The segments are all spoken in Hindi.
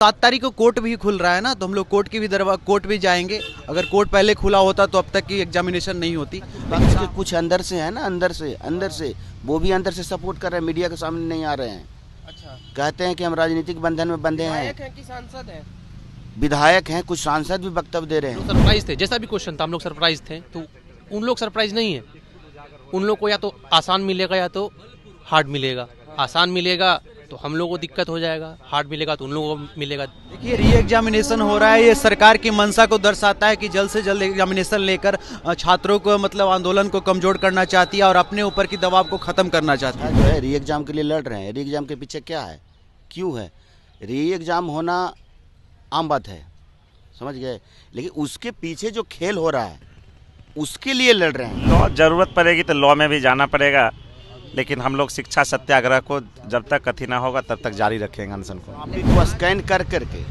7 तारीख को कोर्ट भी खुल रहा है ना, तो हम लोग कोर्ट भी जाएंगे। अगर कोर्ट पहले खुला होता तो अब तक की एग्जामिनेशन नहीं होती। बाकी कुछ अंदर से है ना, अंदर से वो भी अंदर से सपोर्ट कर रहे हैं, मीडिया के सामने नहीं आ रहे हैं। अच्छा, कहते हैं कि हम राजनीतिक बंधन में बंधे हैं। विधायक हैं कि सांसद हैं? विधायक हैं, कुछ सांसद भी वक्तव्य दे रहे हैं। सरप्राइज थे, जैसा भी क्वेश्चन था हम लोग सरप्राइज थे। तो उन लोग सरप्राइज नहीं है, उन लोग को या तो आसान मिलेगा या तो हार्ड मिलेगा। आसान मिलेगा तो हम लोगों को दिक्कत हो जाएगा, हार्ड मिलेगा तो उन लोगों को मिलेगा। देखिए, री एग्जामिनेशन हो रहा है, ये सरकार की मंशा को दर्शाता है कि जल्द से जल्द एग्जामिनेशन लेकर छात्रों को मतलब आंदोलन को कमजोर करना चाहती है और अपने ऊपर की दबाव को खत्म करना चाहती है। जो है री एग्जाम के लिए लड़ रहे हैं। री एग्जाम के पीछे क्या है, क्यों है? री एग्जाम होना आम बात है, समझ गए, लेकिन उसके पीछे जो खेल हो रहा है उसके लिए लड़ रहे हैं। लॉ जरूरत पड़ेगी तो लॉ में भी जाना पड़ेगा, लेकिन हम लोग शिक्षा सत्याग्रह को जब तक कथी ना होगा तब तक जारी रखेंगे अनशन को। को स्कैन कर करके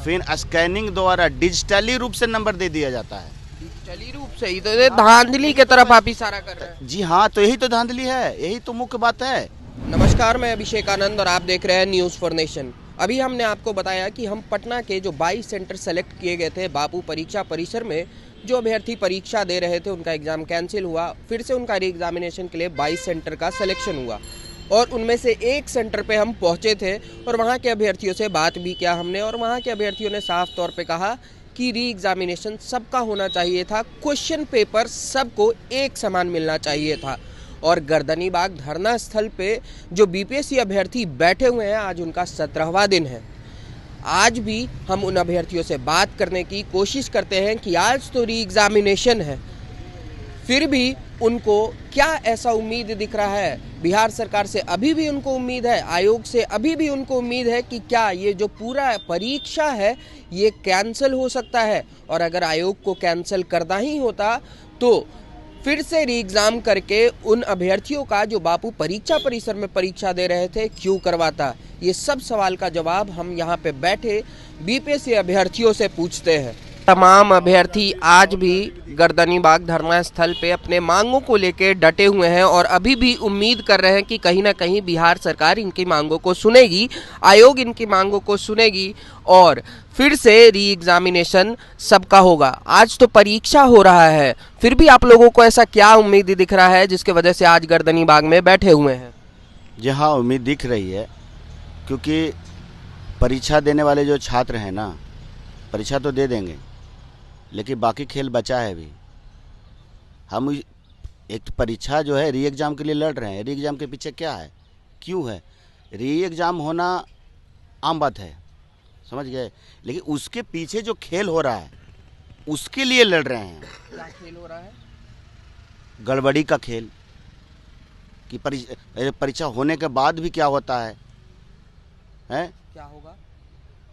फिर स्कैनिंग द्वारा डिजिटली रूप से नंबर दे दिया जाता है। डिजिटली रूप से ही तो ये धांधली की तरफ आप इशारा कर रहे हैं। जी हाँ, तो यही तो धांधली है, यही तो मुख्य बात है। नमस्कार, मैं अभिषेक आनंद और आप देख रहे हैं न्यूज़ फॉर नेशन। अभी हमने आपको बताया कि हम पटना के जो 22 सेंटर सेलेक्ट किए गए थे बापू परीक्षा परिसर में, जो अभ्यर्थी परीक्षा दे रहे थे उनका एग्ज़ाम कैंसिल हुआ, फिर से उनका री एग्जामिनेशन के लिए 22 सेंटर का सिलेक्शन हुआ और उनमें से एक सेंटर पे हम पहुंचे थे और वहां के अभ्यर्थियों से बात भी किया हमने और वहां के अभ्यर्थियों ने साफ तौर पे कहा कि री एग्जामिनेशन सबका होना चाहिए था, क्वेश्चन पेपर सबको एक समान मिलना चाहिए था। और गर्दनी बाग धरना स्थल पे जो बीपीएससी अभ्यर्थी बैठे हुए हैं, आज उनका 17वां दिन है। आज भी हम उन अभ्यर्थियों से बात करने की कोशिश करते हैं कि आज तो री एग्जामिनेशन है, फिर भी उनको क्या ऐसा उम्मीद दिख रहा है। बिहार सरकार से अभी भी उनको उम्मीद है, आयोग से अभी भी उनको उम्मीद है कि क्या ये जो पूरा परीक्षा है ये कैंसिल हो सकता है, और अगर आयोग को कैंसिल करना ही होता तो फिर से री एग्ज़ाम करके उन अभ्यर्थियों का जो बापू परीक्षा परिसर में परीक्षा दे रहे थे क्यों करवाता। ये सब सवाल का जवाब हम यहाँ पे बैठे बीपीएससी अभ्यर्थियों से पूछते हैं। तमाम अभ्यर्थी आज भी गर्दनी बाग धरना स्थल पे अपने मांगों को लेकर डटे हुए हैं और अभी भी उम्मीद कर रहे हैं कि कहीं ना कहीं बिहार सरकार इनकी मांगों को सुनेगी, आयोग इनकी मांगों को सुनेगी और फिर से री एग्जामिनेशन सबका होगा। आज तो परीक्षा हो रहा है, फिर भी आप लोगों को ऐसा क्या उम्मीद दिख रहा है जिसके वजह से आज गर्दनी बाग में बैठे हुए हैं? जी हाँ, उम्मीद दिख रही है, क्योंकि परीक्षा देने वाले जो छात्र हैं ना, परीक्षा तो दे देंगे लेकिन बाकी खेल बचा है अभी। हम एक परीक्षा जो है री एग्ज़ाम के लिए लड़ रहे हैं। री एग्ज़ाम के पीछे क्या है, क्यों है? री एग्ज़ाम होना आम बात है, समझ गए, लेकिन उसके पीछे जो खेल हो रहा है उसके लिए लड़ रहे हैं। क्या खेल हो रहा है? गड़बड़ी का खेल, कि परीक्षा होने के बाद भी क्या होता है, क्या होगा?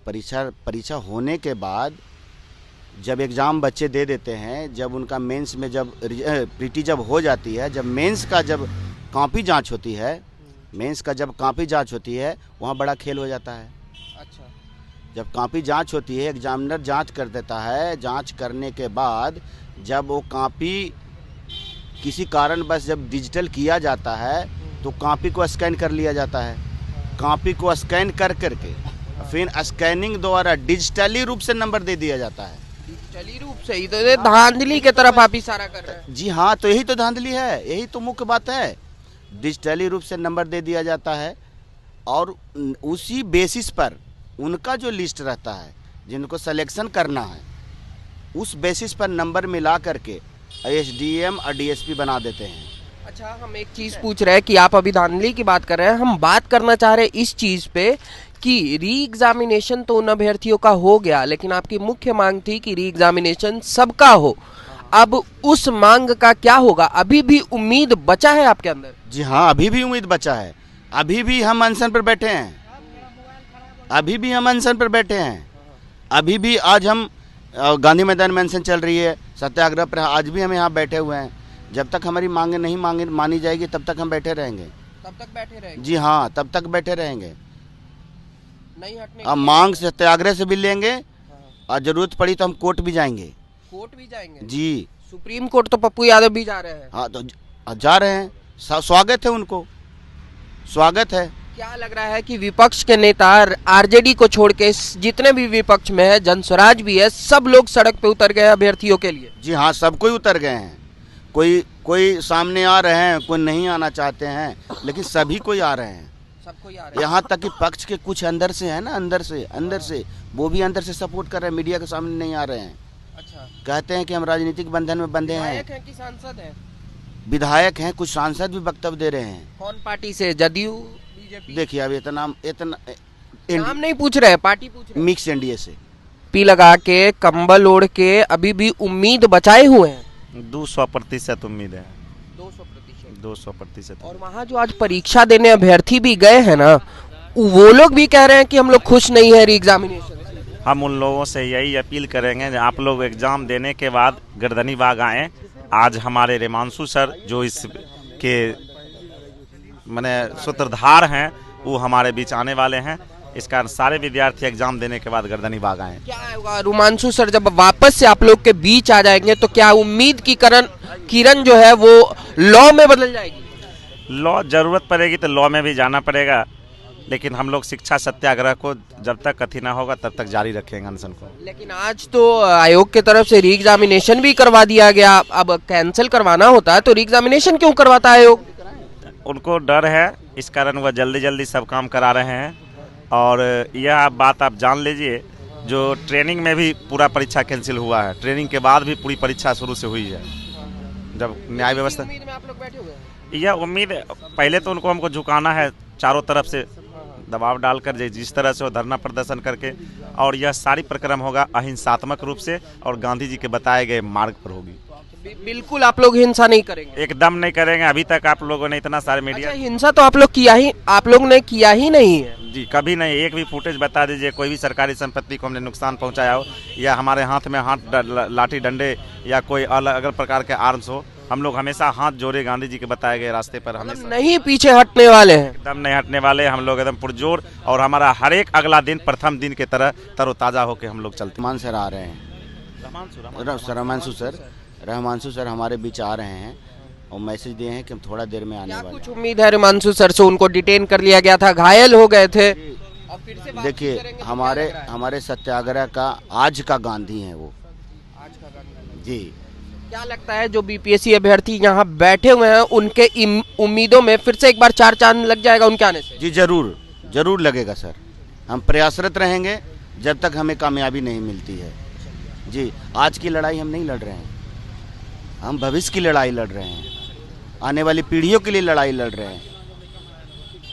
परीक्षा होने के बाद जब एग्ज़ाम बच्चे दे देते हैं, जब उनका मेंस में जब प्रीटी जब हो जाती है, जब मेंस का जब कॉपी जांच होती है, मेंस का जब कॉपी जांच होती है वहाँ बड़ा खेल हो जाता है। अच्छा, जब कॉपी जांच होती है, एग्जामिनर जांच कर देता है, जांच करने के बाद जब वो कॉपी किसी कारणवश जब डिजिटल किया जाता है तो कॉपी को स्कैन कर लिया जाता है। कॉपी को स्कैन कर करके फिर स्कैनिंग द्वारा डिजिटली रूप से नंबर दे दिया जाता है। डिजिटली रूप से ही तो ये धांधली की तरफ आप इशारा कर रहे हैं। जी हाँ, तो यही तो धांधली है, यही तो मुख्य बात है। डिजिटली रूप से नंबर दे दिया जाता है और उसी बेसिस पर उनका जो लिस्ट रहता है जिनको सिलेक्शन करना है, उस बेसिस पर नंबर मिला करके एसडीएम और डीएसपी बना देते हैं। अच्छा, हम एक चीज़ पूछ रहे हैं कि आप अभी धांधली की बात कर रहे हैं, हम बात करना चाह रहे हैं इस चीज़ पे कि री एग्जामिनेशन तो उन अभ्यर्थियों का हो गया, लेकिन आपकी मुख्य मांग थी कि री एग्जामिनेशन सबका हो। अब उस मांग का क्या होगा? अभी भी उम्मीद बचा है आपके अंदर? जी हाँ, अभी भी उम्मीद बचा है, अभी भी हम अनशन पर बैठे हैं, अभी भी हम अनशन पर बैठे हैं। अभी भी आज हम गांधी मैदान में अनशन चल रही है, सत्याग्रह पर आज भी हम यहाँ बैठे हुए हैं। जब तक हमारी मांगे नहीं मानी जाएगी तब तक हम बैठे रहेंगे। तब तक बैठे रहेंगे? जी हाँ, तब तक बैठे रहेंगे। नहीं हटने अब मांग सत्याग्रह से भी लेंगे और जरूरत पड़ी तो हम कोर्ट भी जाएंगे। कोर्ट भी जाएंगे? जी, सुप्रीम कोर्ट तो पप्पू यादव भी जा रहे हैं। हाँ, तो जा रहे हैं, स्वागत है उनको, स्वागत है। क्या लग रहा है कि विपक्ष के नेता आरजेडी को छोड़ के जितने भी विपक्ष में है, जनस्वराज भी है, सब लोग सड़क पे उतर गए अभ्यर्थियों के लिए? जी हाँ, सब कोई उतर गए हैं। कोई सामने आ रहे हैं, कोई नहीं आना चाहते हैं, लेकिन सभी कोई आ रहे हैं। सबको यार है। यहाँ तक कि पक्ष के कुछ अंदर से है ना, अंदर से वो भी अंदर से सपोर्ट कर रहे हैं, मीडिया के सामने नहीं आ रहे हैं। अच्छा, कहते हैं कि हम राजनीतिक बंधन में बंधे हैं। विधायक हैं कि सांसद हैं? विधायक हैं, कुछ सांसद भी वक्तव्य दे रहे हैं। कौन पार्टी से? जदयू, बीजेपी? देखिए अब इतना नाम नहीं पूछ रहे हैं, पार्टी पूछ रहे हैं। मिक्स एनडीए से पी लगा के, कंबल ओढ़ के अभी भी उम्मीद बचाए हुए हैं। 200% उम्मीद है, 200%। 200%। और वहाँ जो आज परीक्षा देने अभ्यर्थी भी गए हैं ना, वो लोग भी कह रहे हैं कि हम लोग खुश नहीं है री एग्जामिनेशन से। हम उन लोगों से यही अपील करेंगे कि आप लोग एग्जाम देने के बाद गर्दनी बाग आएँ। आज हमारे रेमांशु सर जो इसके माने सूत्रधार हैं, वो हमारे बीच आने वाले हैं। इस कारण सारे विद्यार्थी एग्जाम देने के बाद गर्दनी बाग आए। क्या होगा रुमांशु सर, जब वापस से आप लोग के बीच आ जाएंगे तो क्या उम्मीद की किरण जो है वो लॉ में बदल जाएगी? लॉ जरूरत पड़ेगी तो लॉ में भी जाना पड़ेगा, लेकिन हम लोग शिक्षा सत्याग्रह को जब तक कथी ना होगा तब तक जारी रखेंगे अनशन को। लेकिन आज तो आयोग की तरफ से री एग्जामिनेशन भी करवा दिया गया। अब कैंसिल करवाना होता है तो री एग्जामिनेशन क्यों करवाता है आयोग? उनको डर है, इस कारण वह जल्दी जल्दी सब काम करा रहे हैं। और यह बात आप जान लीजिए, जो ट्रेनिंग में भी पूरा परीक्षा कैंसिल हुआ है, ट्रेनिंग के बाद भी पूरी परीक्षा शुरू से हुई है। जब न्याय व्यवस्था, उम्मीद में आप लोग बैठे हुए हैं? यह उम्मीद पहले तो उनको हमको झुकाना है, चारों तरफ से दबाव डालकर, जिस तरह से वो धरना प्रदर्शन करके, और यह सारी प्रक्रम होगा अहिंसात्मक रूप से और गांधी जी के बताए गए मार्ग पर होगी। बिल्कुल आप लोग हिंसा नहीं करेंगे? एकदम नहीं करेंगे। अभी तक आप लोगों ने इतना सारे मीडिया अच्छा, हिंसा तो आप लोग ने किया ही नहीं है। जी कभी नहीं। एक भी फुटेज बता दीजिए कोई भी सरकारी संपत्ति को हमने नुकसान पहुंचाया हो, या हमारे हाथ में लाठी डंडे या कोई अलग प्रकार के आर्म्स हो। हम लोग हमेशा हाथ जोड़े गांधी जी के बताए गए रास्ते पर, हमेशा नहीं पीछे हटने वाले हैं। एकदम नहीं हटने वाले। हम लोग एकदम पुरजोर, और हमारा हर एक अगला दिन प्रथम दिन के तरह तरोताजा होकर हम लोग चलते। रहमान सर आ रहे हैं, रहमांशु सर हमारे बीच आ रहे हैं और मैसेज दिए हैं कि हम थोड़ा देर में आने वाले हैं। कुछ उम्मीद है रहमांशु सर से? उनको डिटेन कर लिया गया था, घायल हो गए थे। अब फिर से देखिए हमारे सत्याग्रह का आज का गांधी हैं वो। आज का गांधी जी। क्या लगता है जो बीपीएससी अभ्यर्थी यहाँ बैठे हुए हैं उनके उम्मीदों में फिर से एक बार चार चांद लग जाएगा उनके आने से? जी जरूर लगेगा सर। हम प्रयासरत रहेंगे जब तक हमें कामयाबी नहीं मिलती है। जी, आज की लड़ाई हम नहीं लड़ रहे हैं, हम भविष्य की लड़ाई लड़ रहे हैं, आने वाली पीढ़ियों के लिए लड़ाई लड़ रहे हैं,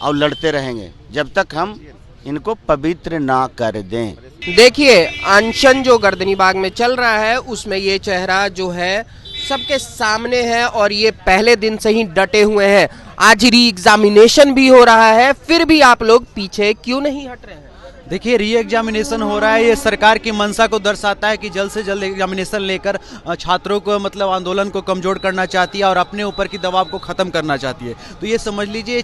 और लड़ते रहेंगे जब तक हम इनको पवित्र ना कर दें। देखिए, अनशन जो गर्दनी बाग में चल रहा है उसमें ये चेहरा जो है सबके सामने है और ये पहले दिन से ही डटे हुए हैं। आज री एग्जामिनेशन भी हो रहा है, फिर भी आप लोग पीछे क्यों नहीं हट रहे हैं? देखिए, री एग्जामिनेशन हो रहा है, ये सरकार की मंशा को दर्शाता है कि जल्द से जल्द एग्जामिनेशन लेकर छात्रों को मतलब आंदोलन को कमजोर करना चाहती है और अपने ऊपर की दबाव को ख़त्म करना चाहती है। तो ये समझ लीजिए ये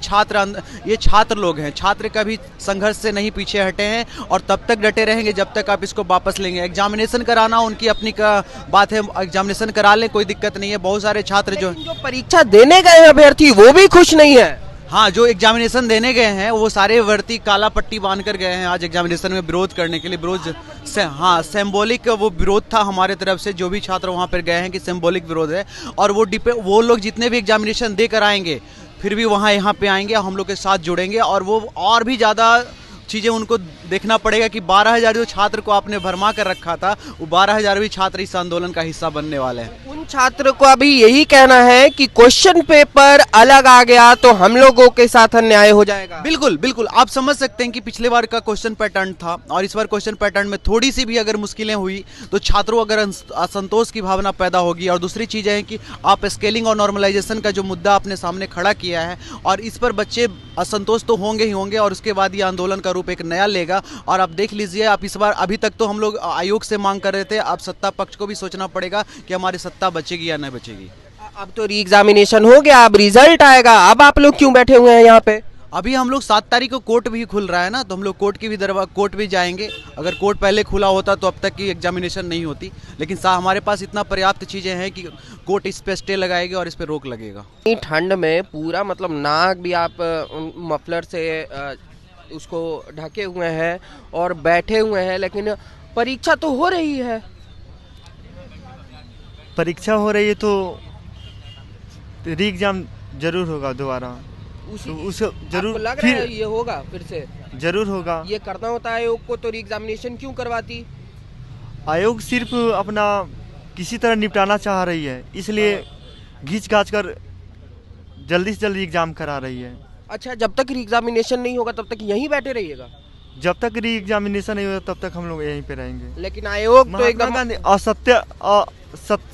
छात्र लोग हैं, छात्र कभी संघर्ष से नहीं पीछे हटे हैं और तब तक डटे रहेंगे जब तक आप इसको वापस लेंगे। एग्जामिनेशन कराना उनकी अपनी बात है, एग्जामिनेशन करा लें, कोई दिक्कत नहीं है। बहुत सारे छात्र जो परीक्षा देने गए अभ्यर्थी वो भी खुश नहीं है। हाँ, जो एग्जामिनेशन देने गए हैं वो सारे वर्ती काला पट्टी बांध कर गए हैं आज एग्जामिनेशन में विरोध करने के लिए। विरोध से हाँ, सिंबॉलिक वो विरोध था हमारे तरफ से, जो भी छात्र वहाँ पर गए हैं कि सिंबॉलिक विरोध है। और वो लोग जितने भी एग्जामिनेशन दे कर आएंगे फिर भी यहाँ पे आएंगे, हम लोग के साथ जुड़ेंगे और वो और भी ज़्यादा चीज़ें उनको देखना पड़ेगा कि 12,000 जो छात्र को आपने भरमा कर रखा था वो 12,000 भी छात्र इस आंदोलन का हिस्सा बनने वाले हैं। उन छात्र को अभी यही कहना है कि क्वेश्चन पेपर अलग आ गया तो हम लोगों के साथ अन्याय हो जाएगा। बिल्कुल आप समझ सकते हैं कि पिछले बार का क्वेश्चन पैटर्न था और इस बार क्वेश्चन पैटर्न में थोड़ी सी भी अगर मुश्किलें हुई तो छात्रों अगर असंतोष की भावना पैदा होगी। और दूसरी चीज़ है कि आप स्केलिंग और नॉर्मलाइजेशन का जो मुद्दा आपने सामने खड़ा किया है और इस पर बच्चे असंतोष तो होंगे ही होंगे और उसके बाद ये आंदोलन का रूप एक नया लेगा। और आप देख लीजिए, आप इस बार अभी तक तो हम लोग आयोग से मांग कर रहे थे, अब सत्ता पक्ष को भी सोचना पड़ेगा कि हमारी सत्ता बचेगी या नहीं बचेगी। अब तो री एग्जामिनेशन हो गया, अब रिजल्ट आएगा, अब आप लोग क्यों बैठे हुए हैं यहाँ पे? अभी हम लोग 7 तारीख को कोर्ट भी खुल रहा है ना, तो हम लोग कोर्ट भी जाएंगे। अगर कोर्ट पहले खुला होता तो अब तक की एग्जामिनेशन नहीं होती, लेकिन हमारे पास इतना पर्याप्त चीज़ें हैं कि कोर्ट इस पे स्टे लगाएगी और इस पे रोक लगेगा। ठंड में पूरा मतलब नाक भी आप मफलर से उसको ढके हुए हैं और बैठे हुए हैं, लेकिन परीक्षा तो हो रही है। परीक्षा हो रही है तो री एग्जाम जरूर होगा दोबारा, उसी तो उसे जरूर आपको लग रहा है फिर ये होगा फिर से? जरूर होगा। ये करना होता है आयोग को, तो री एग्जामिनेशन क्यों करवाती? आयोग सिर्फ अपना किसी तरह निपटाना चाह रही है, इसलिए घींच घाच कर जल्दी से जल्दी एग्जाम करा रही है। अच्छा, जब तक री एग्जामिनेशन नहीं होगा तब तक यहीं बैठे रहिएगा? जब तक री एग्जामिनेशन नहीं होगा तब तक हम लोग यहीं पे रहेंगे। लेकिन आयोग तो महात्मा एकदम गांधी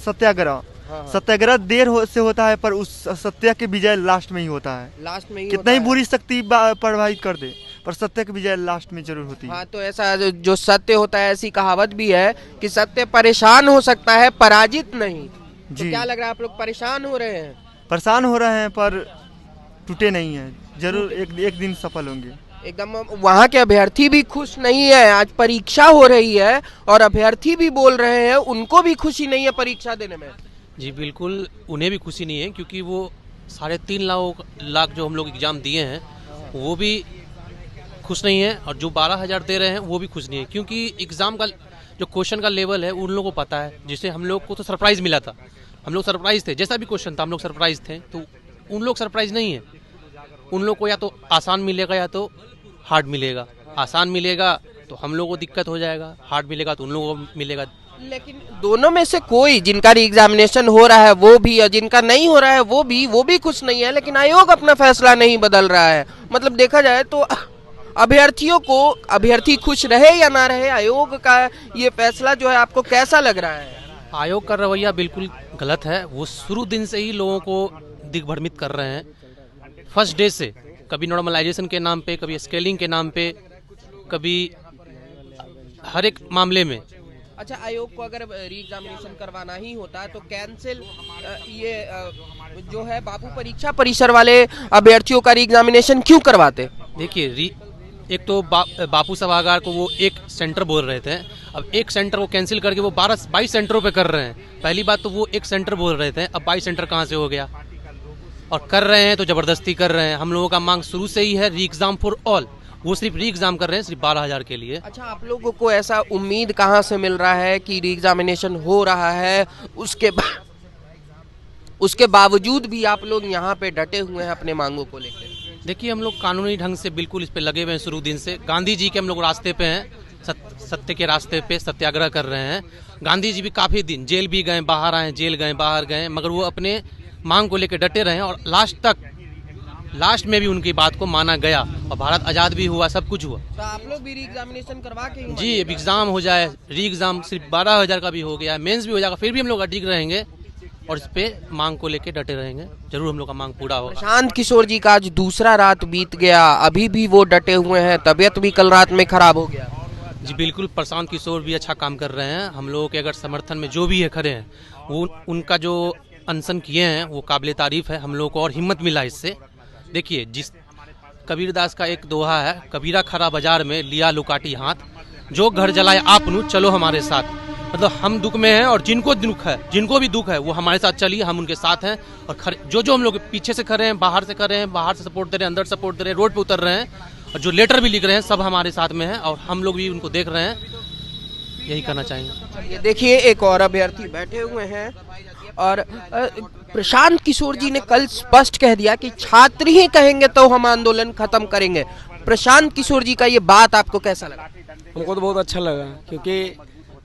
सत्याग्रह हाँ। सत्याग्रह देर से होता है, पर उस सत्य की विजय लास्ट में ही होता है। लास्ट में ही कितना होता ही है। बुरी शक्ति प्रभावित कर दे, पर सत्य की विजय लास्ट में जरूर होती है। हाँ, तो ऐसा जो सत्य होता है, ऐसी कहावत भी है कि सत्य परेशान हो सकता है, पराजित नहीं। तो जी। क्या लग रहा है, आप लोग परेशान हो रहे हैं? परेशान हो रहे हैं पर टूटे नहीं हैं, जरूर एक दिन सफल होंगे। एकदम। वहाँ के अभ्यर्थी भी खुश नहीं है, आज परीक्षा हो रही है और अभ्यर्थी भी बोल रहे हैं उनको भी खुशी नहीं है परीक्षा देने में। जी बिल्कुल, उन्हें भी खुशी नहीं है, क्योंकि वो 3.5 लाख जो हम लोग एग्ज़ाम दिए हैं वो भी खुश नहीं है, और जो 12,000 दे रहे हैं वो भी खुश नहीं है, क्योंकि एग्ज़ाम का जो क्वेश्चन का लेवल है उन लोगों को पता है। जिससे हम लोग को तो सरप्राइज़ मिला था, हम लोग सरप्राइज़ थे, जैसा भी क्वेश्चन था हम लोग सरप्राइज़ थे, तो उन लोग सरप्राइज़ नहीं है। उन लोग को या तो आसान मिलेगा या तो हार्ड मिलेगा। आसान मिलेगा तो हम लोग को दिक्कत हो जाएगा, हार्ड मिलेगा तो उन लोगों को मिलेगा। लेकिन दोनों में से कोई, जिनका री एग्जामिनेशन हो रहा है वो भी और जिनका नहीं हो रहा है वो भी खुश नहीं है, लेकिन आयोग अपना फैसला नहीं बदल रहा है। मतलब देखा जाए तो अभ्यर्थी खुश रहे या ना रहे, आयोग का ये फैसला जो है आपको कैसा लग रहा है? आयोग का रवैया बिल्कुल गलत है। वो शुरू दिन से ही लोगों को दिग्भ्रमित कर रहे हैं, फर्स्ट डे से। कभी नॉर्मलाइजेशन के नाम पे, कभी स्केलिंग के नाम पे, कभी हर एक मामले में। अच्छा, आयोग को अगर री एग्जामिनेशन करवाना ही होता तो कैंसिल ये जो है बापू परीक्षा परिसर वाले अभ्यर्थियों का री एग्जामिनेशन क्यों करवाते? देखिए, एक तो बापू सभागार को वो एक सेंटर बोल रहे थे, अब एक सेंटर को कैंसिल करके वो 22 सेंटरों पे कर रहे हैं। पहली बात तो वो एक सेंटर बोल रहे थे, अब 22 सेंटर कहाँ से हो गया? और कर रहे हैं तो जबरदस्ती कर रहे हैं। हम लोगों का मांग शुरू से ही है री एग्जाम फॉर ऑल, वो सिर्फ री एग्जाम कर रहे हैं, सिर्फ 12,000 के लिए। अच्छा, आप लोगों को ऐसा उम्मीद कहाँ से मिल रहा है कि री एग्जामिनेशन हो रहा है, उसके बावजूद भी आप लोग यहाँ पे डटे हुए हैं अपने मांगों को लेकर? देखिए, हम लोग कानूनी ढंग से बिल्कुल इस पे लगे हुए हैं शुरू दिन से। गांधी जी के हम लोग रास्ते पे हैं, सत्य के रास्ते पे सत्याग्रह कर रहे हैं। गांधी जी भी काफ़ी दिन जेल भी गए, बाहर आए, जेल गए, बाहर गए, मगर वो अपने मांग को लेकर डटे रहे और लास्ट में भी उनकी बात को माना गया और भारत आज़ाद भी हुआ, सब कुछ हुआ। तो आप लोग भी री एग्जामिनेशन करवा के ही जी, अब एग्ज़ाम हो जाए, री एग्ज़ाम सिर्फ 12,000 का भी हो गया, मेंस भी हो जाएगा, फिर भी हम लोग अडिग रहेंगे और इस पे मांग को लेके डटे रहेंगे। जरूर हम लोग का मांग पूरा होगा। प्रशांत किशोर जी का आज दूसरा रात बीत गया, अभी भी वो डटे हुए हैं, तबीयत भी कल रात में खराब हो गया। जी बिल्कुल, प्रशांत किशोर भी अच्छा काम कर रहे हैं। हम लोगों के अगर समर्थन में जो भी है खड़े हैं, वो उनका जो अनशन किए हैं वो काबिल तारीफ है। हम लोगों को और हिम्मत मिला इससे। देखिए, जिस कबीरदास का एक दोहा है, कबीरा खरा बाजार में लिया लुकाटी हाथ, जो घर जलाए आपनु चलो हमारे साथ। मतलब हम दुख में हैं और जिनको भी दुख है वो हमारे साथ चलिए, हम उनके साथ हैं। और जो हम लोग पीछे से खड़े हैं, बाहर से कर रहे हैं, बाहर से सपोर्ट दे रहे हैं, अंदर सपोर्ट दे रहे हैं, रोड पे उतर रहे हैं और जो लेटर भी लिख रहे हैं, सब हमारे साथ में है और हम लोग भी उनको देख रहे हैं। यही करना चाहेंगे। ये देखिए, एक और अभ्यर्थी बैठे हुए हैं और प्रशांत किशोर जी ने कल स्पष्ट कह दिया कि छात्र ही कहेंगे तो हम आंदोलन खत्म करेंगे। प्रशांत किशोर जी का ये बात आपको कैसा लगा? हमको तो बहुत अच्छा लगा, क्योंकि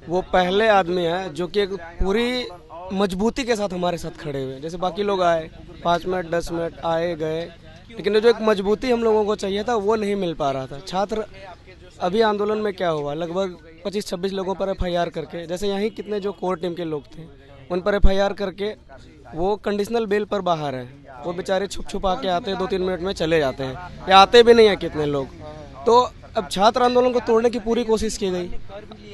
वो पहले आदमी है जो कि एक पूरी मजबूती के साथ हमारे साथ खड़े हुए। जैसे बाकी लोग आए 5 मिनट 10 मिनट आए गए, लेकिन जो एक मजबूती हम लोगों को चाहिए था वो नहीं मिल पा रहा था। छात्र अभी आंदोलन में क्या हुआ, लगभग 25-26 लोगों पर FIR करके, जैसे यहीं कितने जो कोर टीम के लोग थे उन पर FIR करके वो कंडीशनल बेल पर बाहर हैं। वो बेचारे छुप आके आते हैं, 2-3 मिनट में चले जाते हैं, या आते भी नहीं हैं कितने लोग। तो अब छात्र आंदोलन को तोड़ने की पूरी कोशिश की गई।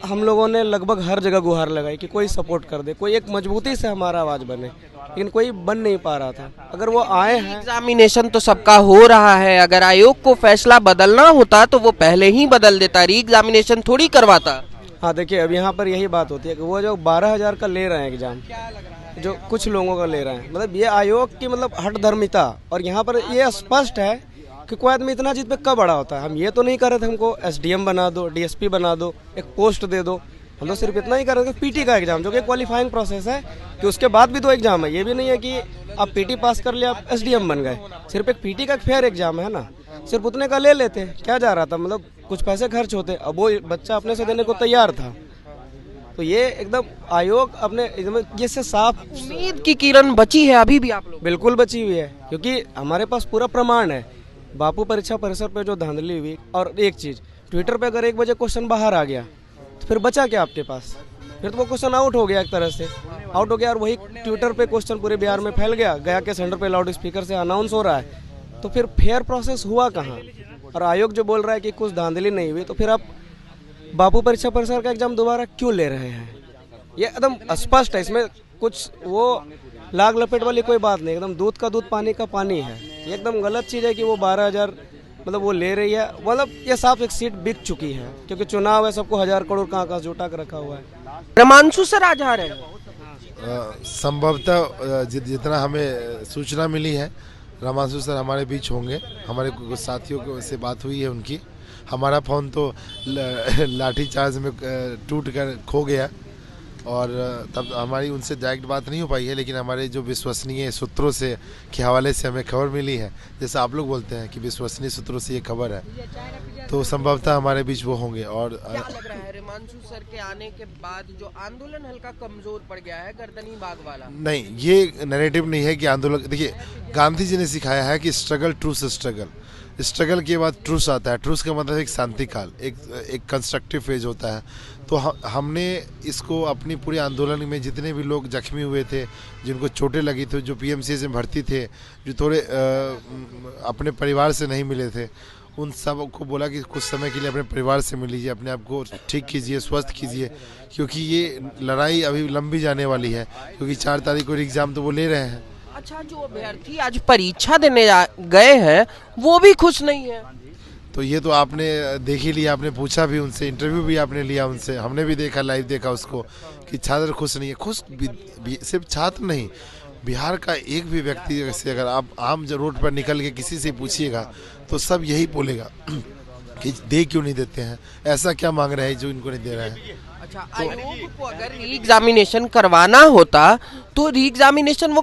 हम लोगों ने लगभग हर जगह गुहार लगाई कि कोई सपोर्ट कर दे, कोई एक मजबूती से हमारा आवाज़ बने। लेकिन कोई बन नहीं पा रहा था। अगर वो आए हैं, एग्जामिनेशन तो सबका हो रहा है, अगर आयोग को फैसला बदलना होता तो वो पहले ही बदल देता, री एग्जामिनेशन थोड़ी करवाता। हाँ देखिए अब यहाँ पर यही बात होती है कि वो जो 12,000 का ले रहे हैं एग्जाम, जो कुछ लोगों का ले रहे हैं, मतलब ये आयोग की मतलब हठधर्मिता। और यहाँ पर ये स्पष्ट है कि कोई आदमी इतना जीत पे कब बड़ा होता है। हम ये तो नहीं कर रहे थे हमको SDM बना दो, DSP बना दो, एक पोस्ट दे दो, हम तो सिर्फ इतना ही कर रहे थे PT का एग्जाम, जो कि क्वालिफाइंग प्रोसेस है कि उसके बाद भी 2 एग्जाम है। ये भी नहीं है कि आप PT पास कर लिया आप SDM बन गए, सिर्फ एक PT का फेयर एग्जाम है ना, सिर्फ उतने का ले लेते हैं, क्या जा रहा था, मतलब कुछ पैसे खर्च होते। अब वो बच्चा अपने से देने को तैयार था। तो ये एकदम आयोग अपने एकदम ये से साफ उम्मीद की किरण बची है अभी भी आप लोग? बिल्कुल बची हुई है, क्योंकि हमारे पास पूरा प्रमाण है। बापू परीक्षा परिसर पे जो धांधली हुई, और एक चीज ट्विटर पे अगर 1 बजे क्वेश्चन बाहर आ गया तो फिर बचा क्या आपके पास? फिर तो वो क्वेश्चन आउट हो गया, एक तरह से आउट हो गया। और वही ट्विटर पे क्वेश्चन पूरे बिहार में फैल गया, गया के सेंटर पे लाउड स्पीकर से अनाउंस हो रहा है, तो फिर फेयर प्रोसेस हुआ कहाँ? और आयोग जो बोल रहा है कि कुछ धांधली नहीं हुई, तो फिर आप बापू परीक्षा परिसर का एग्जाम दोबारा क्यों ले रहे हैं? ये एकदम स्पष्ट है, इसमें कुछ वो लाग लपेट वाली कोई बात नहीं, एकदम दूध का दूध पानी का पानी है। ये एकदम गलत चीज़ है कि वो 12,000 मतलब वो ले रही है, मतलब ये साफ एक सीट बिक चुकी है, क्योंकि चुनाव है, सबको 1,000 करोड़ कहाँ जुटा कर रखा हुआ है। हिमांशु सर आज आ रहे हैं? संभवतः जितना हमें सूचना मिली है, हिमांशु सर हमारे बीच होंगे। हमारे कुछ साथियों को से बात हुई है उनकी। हमारा फ़ोन तो लाठी चार्ज में टूट कर खो गया, और तब हमारी उनसे डायरेक्ट बात नहीं हो पाई है, लेकिन हमारे जो विश्वसनीय सूत्रों से के हवाले से हमें खबर मिली है, जैसे आप लोग बोलते हैं कि विश्वसनीय सूत्रों से ये खबर है, तो संभवतः हमारे बीच वो होंगे। और क्या लग रहा है हिमांशु सर के आने के बाद जो आंदोलन हल्का कमजोर पड़ गया है, गर्दनी बाग वाला? नहीं, ये नैरेटिव नहीं है कि आंदोलन, देखिए गांधी जी ने सिखाया है कि स्ट्रगल ट्रूथ स्ट्रगल, स्ट्रगल के बाद ट्रूस आता है। ट्रूस का मतलब एक शांति काल, एक कंस्ट्रक्टिव फेज होता है। तो हमने इसको अपनी पूरे आंदोलन में जितने भी लोग जख्मी हुए थे, जिनको चोटें लगी थी, जो PMCS में भर्ती थे, जो थोड़े अपने परिवार से नहीं मिले थे, उन सब को बोला कि कुछ समय के लिए अपने परिवार से मिल लीजिए, अपने आप को ठीक कीजिए, स्वस्थ कीजिए, क्योंकि ये लड़ाई अभी लंबी जाने वाली है, क्योंकि 4 तारीख को एग्ज़ाम तो वो ले रहे हैं। अच्छा, जो अभ्यर्थी आज परीक्षा देने गए हैं वो भी खुश नहीं है? तो ये तो आपने देख ही लिया, आपने पूछा भी उनसे, इंटरव्यू भी आपने लिया उनसे, हमने भी देखा, लाइव देखा उसको, कि छात्र खुश नहीं है। खुश सिर्फ छात्र नहीं, बिहार का एक भी व्यक्ति से अगर आप आम रोड पर निकल के किसी से पूछिएगा तो सब यही बोलेगा कि दे क्यों नहीं देते हैं, ऐसा क्या मांग रहे हैं जो इनको नहीं दे रहे हैं। अच्छा, आयोग को अगर री एग्जामिनेशन करवाना होता तो री एग्जामिनेशन वो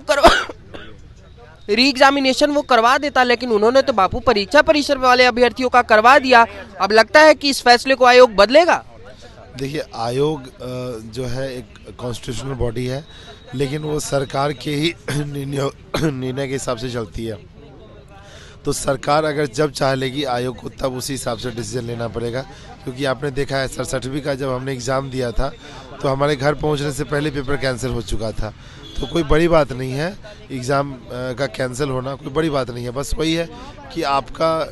करवा देता, लेकिन उन्होंने तो बापू परीक्षा परिसर वाले अभ्यर्थियों का करवा दिया। अब लगता है कि इस फैसले को आयोग बदलेगा? देखिए, आयोग जो है एक कॉन्स्टिट्यूशनल बॉडी है, लेकिन वो सरकार के ही निर्णय के हिसाब से चलती है। तो सरकार अगर जब चाह लेगी आयोग को, तब उसी हिसाब से डिसीजन लेना पड़ेगा। क्योंकि आपने देखा है 67वीं का जब हमने एग्ज़ाम दिया था तो हमारे घर पहुंचने से पहले पेपर कैंसिल हो चुका था। तो कोई बड़ी बात नहीं है एग्ज़ाम का कैंसिल होना, कोई बड़ी बात नहीं है। बस वही है कि आपका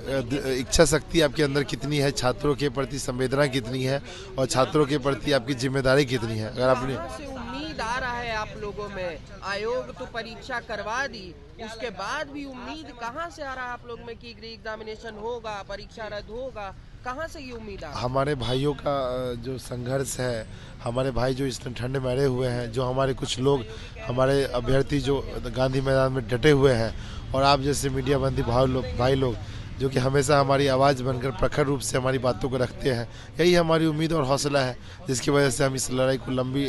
इच्छा शक्ति आपके अंदर कितनी है, छात्रों के प्रति संवेदना कितनी है, और छात्रों के प्रति आपकी जिम्मेदारी कितनी है। अगर आपने उम्मीद आ रहा है आप लोगों में, आयोग तो परीक्षा करवा दी, उसके बाद भी उम्मीद कहाँ से आ रहा है आप लोग में कि री एग्जामिनेशन होगा, परीक्षा रद्द होगा? कहाँ से ये उम्मीद आ रहा है? हमारे भाइयों का जो संघर्ष है, हमारे भाई जो इस ठंड में मरे हुए हैं, जो हमारे कुछ लोग, हमारे अभ्यर्थी जो गांधी मैदान में डटे हुए हैं, और आप जैसे मीडिया बंदी भाई लोग जो कि हमेशा हमारी आवाज़ बनकर प्रखर रूप से हमारी बातों को रखते हैं, यही हमारी उम्मीद और हौसला है, जिसकी वजह से हम इस लड़ाई को लंबी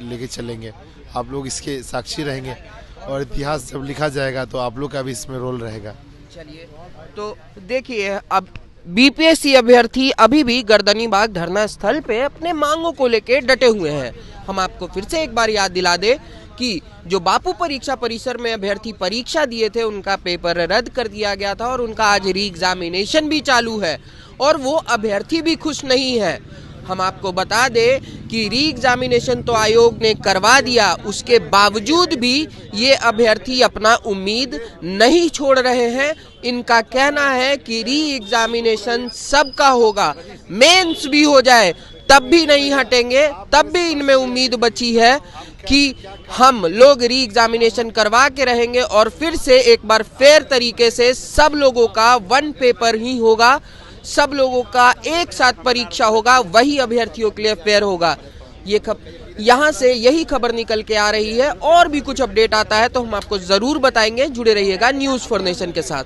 लेके चलेंगे। आप लोग इसके साक्षी रहेंगे, और इतिहास जब लिखा जाएगा तो आप लोग का भी इसमें रोल रहेगा। चलिए, तो देखिए, अब BPSC अभ्यर्थी अभी भी गर्दनी बाग धरना स्थल पे अपने मांगों को लेकर डटे हुए हैं। हम आपको फिर से एक बार याद दिला दे कि जो बापू परीक्षा परिसर में अभ्यर्थी परीक्षा दिए थे उनका पेपर रद्द कर दिया गया था, और उनका आज री एग्जामिनेशन भी चालू है, और वो अभ्यर्थी भी खुश नहीं है। हम आपको बता दें कि री एग्जामिनेशन तो आयोग ने करवा दिया, उसके बावजूद भी ये अभ्यर्थी अपना उम्मीद नहीं छोड़ रहे हैं। इनका कहना है कि री एग्जामिनेशन सबका होगा, मेंस भी हो जाए तब भी नहीं हटेंगे, तब भी इनमें उम्मीद बची है कि हम लोग री एग्जामिनेशन करवा के रहेंगे और फिर से एक बार फेयर तरीके से सब लोगों का वन पेपर ही होगा, सब लोगों का एक साथ परीक्षा होगा, वही अभ्यर्थियों के लिए फेयर होगा। यहाँ से यही खबर निकल के आ रही है। और भी कुछ अपडेट आता है तो हम आपको जरूर बताएंगे। जुड़े रहिएगा न्यूज़ फॉर नेशन के साथ।